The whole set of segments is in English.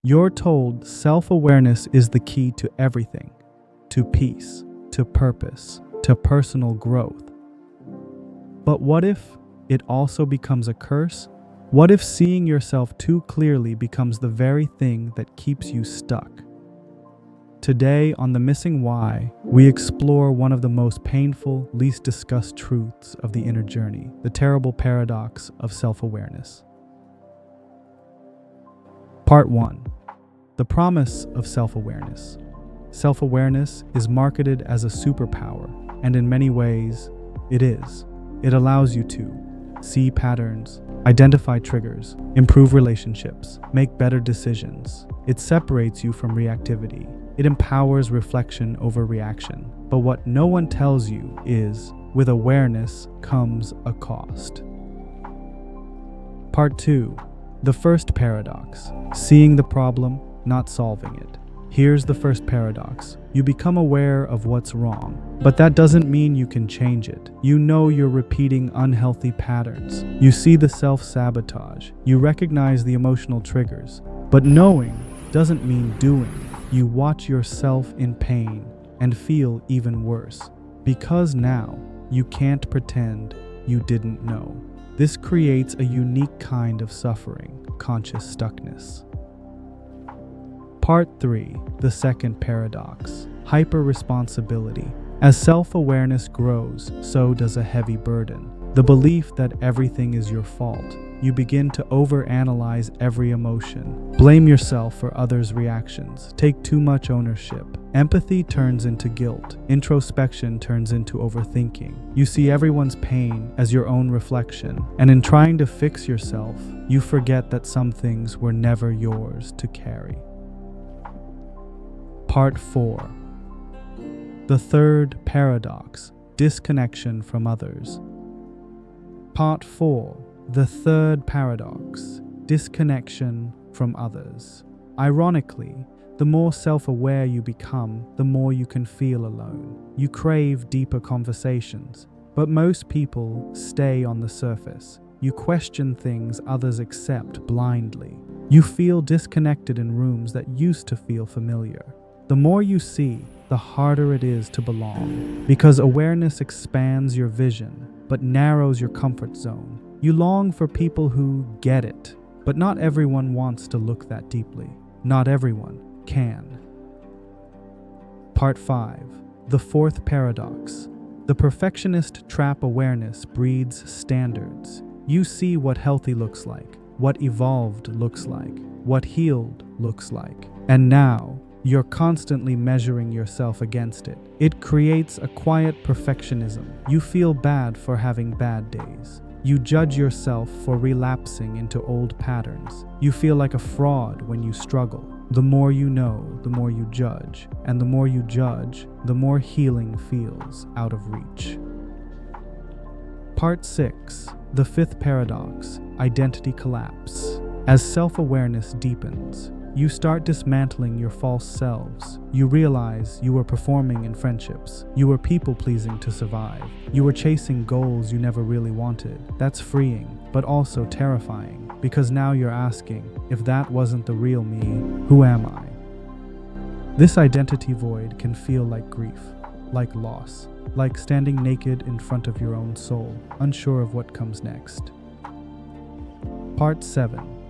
You're told self-awareness is the key to everything, to peace, to purpose, to personal growth. But what if it also becomes a curse? What if seeing yourself too clearly becomes the very thing that keeps you stuck? Today on The Missing Why, we explore one of the most painful, least discussed truths of the inner journey, the terrible paradox of self-awareness. Part 1. The promise of self-awareness. Self-awareness is marketed as a superpower, and in many ways, it is. It allows you to see patterns, identify triggers, improve relationships, make better decisions. It separates you from reactivity. It empowers reflection over reaction. But what no one tells you is, with awareness comes a cost. Part 2. The first paradox. Seeing the problem, not solving it. Here's the first paradox. You become aware of what's wrong, but that doesn't mean you can change it. You know you're repeating unhealthy patterns. You see the self-sabotage. You recognize the emotional triggers. But knowing doesn't mean doing. You watch yourself in pain and feel even worse. Because now, you can't pretend you didn't know. This creates a unique kind of suffering, conscious stuckness. Part 3. The second paradox. Hyper-responsibility. As self-awareness grows, so does a heavy burden. The belief that everything is your fault. You begin to overanalyze every emotion. Blame yourself for others' reactions. Take too much ownership. Empathy turns into guilt. Introspection turns into overthinking. You see everyone's pain as your own reflection. And in trying to fix yourself, you forget that some things were never yours to carry. Part 4. The third paradox. Disconnection from others. Part 4. The third paradox. Disconnection from others. Ironically, the more self-aware you become, the more you can feel alone. You crave deeper conversations, but most people stay on the surface. You question things others accept blindly. You feel disconnected in rooms that used to feel familiar. The more you see, the harder it is to belong, because awareness expands your vision, but narrows your comfort zone. You long for people who get it, but not everyone wants to look that deeply. Not everyone can. Part 5. The fourth paradox. The perfectionist trap. Awareness breeds standards. You see what healthy looks like, what evolved looks like, what healed looks like, and now, you're constantly measuring yourself against it. It creates a quiet perfectionism. You feel bad for having bad days. You judge yourself for relapsing into old patterns. You feel like a fraud when you struggle. The more you know, the more you judge. And the more you judge, the more healing feels out of reach. Part 6. The fifth paradox. Identity collapse. As self-awareness deepens, you start dismantling your false selves. You realize you were performing in friendships. You were people-pleasing to survive. You were chasing goals you never really wanted. That's freeing, but also terrifying, because now you're asking, if that wasn't the real me, who am I? This identity void can feel like grief, like loss, like standing naked in front of your own soul, unsure of what comes next. Part 7.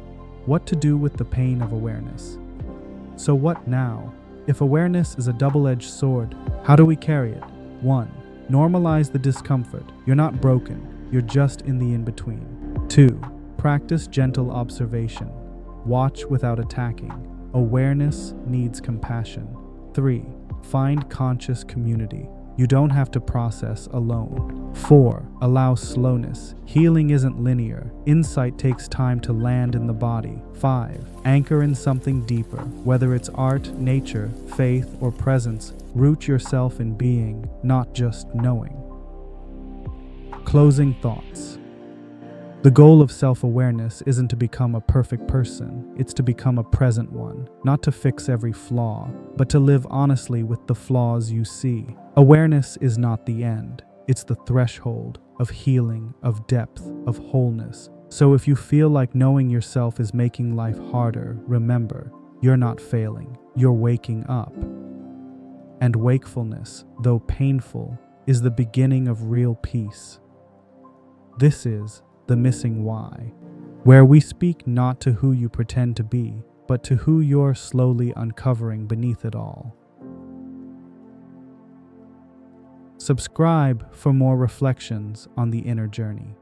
What to do with the pain of awareness. So what now? If awareness is a double-edged sword, how do we carry it? 1. Normalize the discomfort. You're not broken, you're just in the in-between. 2. Practice gentle observation. Watch without attacking. Awareness needs compassion. 3. Find conscious community. You don't have to process alone. 4. Allow slowness. Healing isn't linear. Insight takes time to land in the body. 5. Anchor in something deeper. Whether it's art, nature, faith, or presence, root yourself in being, not just knowing. Closing thoughts. The goal of self-awareness isn't to become a perfect person, it's to become a present one, not to fix every flaw, but to live honestly with the flaws you see. Awareness is not the end, it's the threshold of healing, of depth, of wholeness. So if you feel like knowing yourself is making life harder, remember, you're not failing, you're waking up. And wakefulness, though painful, is the beginning of real peace. This is the missing why, where we speak not to who you pretend to be, but to who you're slowly uncovering beneath it all. Subscribe for more reflections on the inner journey.